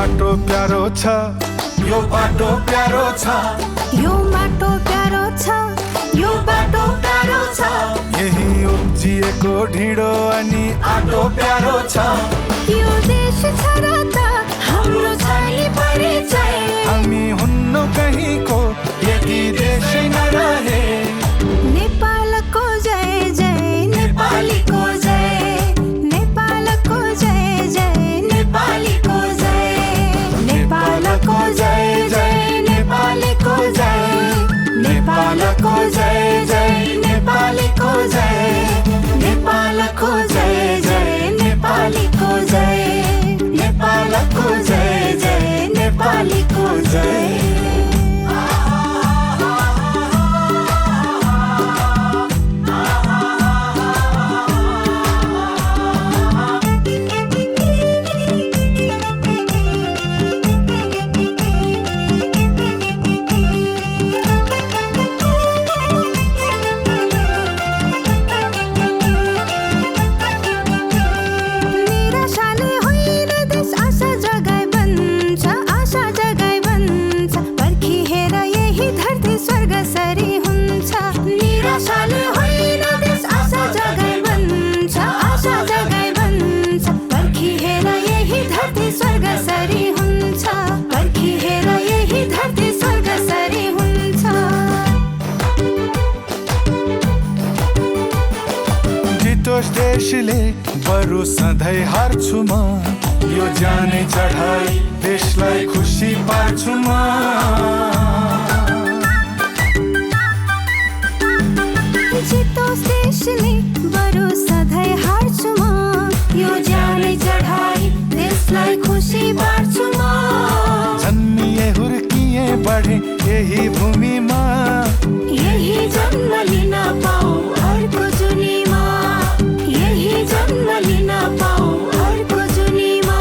माटो प्यारो छ, यो बाटो प्यारो छ, यो माटो प्यारो छ, यो बाटो प्यारो छ। यही उब्जिएको ढिँडो अनि आटो प्यारो छ। यो देश छ र त हाम्रो छ नि परिचय। हामी हुन्न कहीँको यदि देशै नरहे। नेपालको जय जय, नेपालीको जय, नेपालको जय जय, नेपालीको जय, नेपालको जय जय, नेपालीको जय, नेपालको जय जय, नेपालीको जय, नेपालको जय जय, नेपालीको जय, नेपालको जय जय, नेपालीको जय। देशले बरु सधैँ हार्छु म, यो जाने चढाई देशलाई खुसी पार्छु म। जितोस् देशले बरु सधैँ हार्छु म, यो जाने चढाई देशलाई खुसी पार्छु म। जन्मिए हुर्किए बढे यही भूमिमा, यही जन्म लिन पाऊ अर्को जुनीमा, यही जन्म लिन पाऊ अर्को जुनीमा।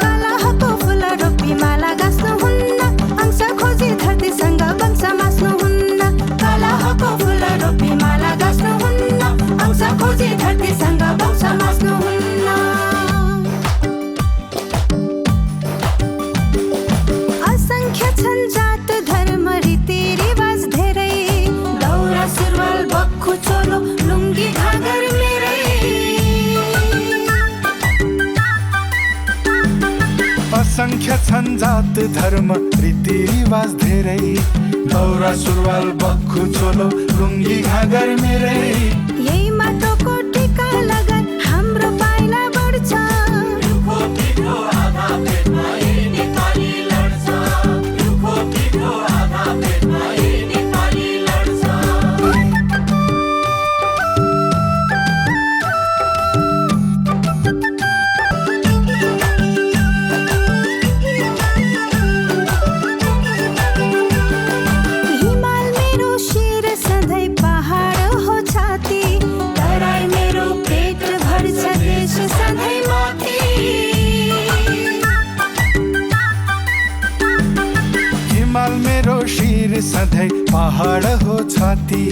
कालाहको फुल रोपी माला गाँच्नुहुन्न, अंश खोजी धरतीसँग वंश मास्नुहुन्न। कालाहको फुल रोपी माला गाँच्नुहुन्न, अंश खोजी धरतीसँग वंश मास्नुहुन्न। असंख्य छन् जात धर्म रीतिरिवाज धेरै, दौरा सुरुवाल बक्खु चोलो लुङ्गी घागर मेरै। असंख्य छन् जात धर्म रीतिरिवाज धेरै, दौरा सुरुवाल बक्खु चोलो लुङ्गी घागर मेरै। यही माटोको टिका लगान हाम्रो पाइला बढ्छ। रुखो पिठो आधा पेटमा यही नेपाली लड्छ, रुखो पिठो आधा पेटमा यही नेपाली लड्छ। हिमाल मेरो शिर सधैँ पहाड हो छाती, तराई मेरो पेट भर्छ देश सधैँ माथि। हिमाल मेरो शिर सधैँ पहाड हो छाती,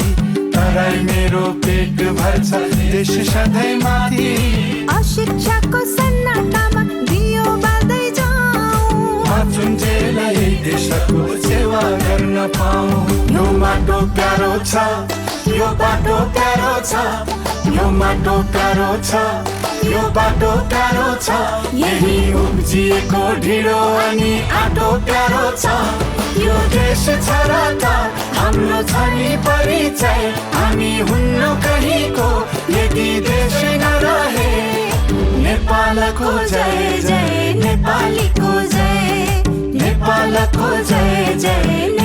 तराई मेरो पेट भर्छ देश सधैँ माथि। अशिक्षाको सन्नाटामा दियो बाल्दै जाऊ, चुन्जेल यही देशको सेवा गर्न पाऊँ। यो माटो प्यारो छ, यो बाटो प्यारो छ, यो माटो प्यारो छ, यो बाटो प्यारो छ। यही उब्जिएको ढिँडो अनि आटो प्यारो छ। यो देश छ र त हाम्रो छ नि परिचय। हामी हुन्न कहीँको यदि देश नरहे। नेपालको जय जय, नेपालीको जय, नेपालको जय जय।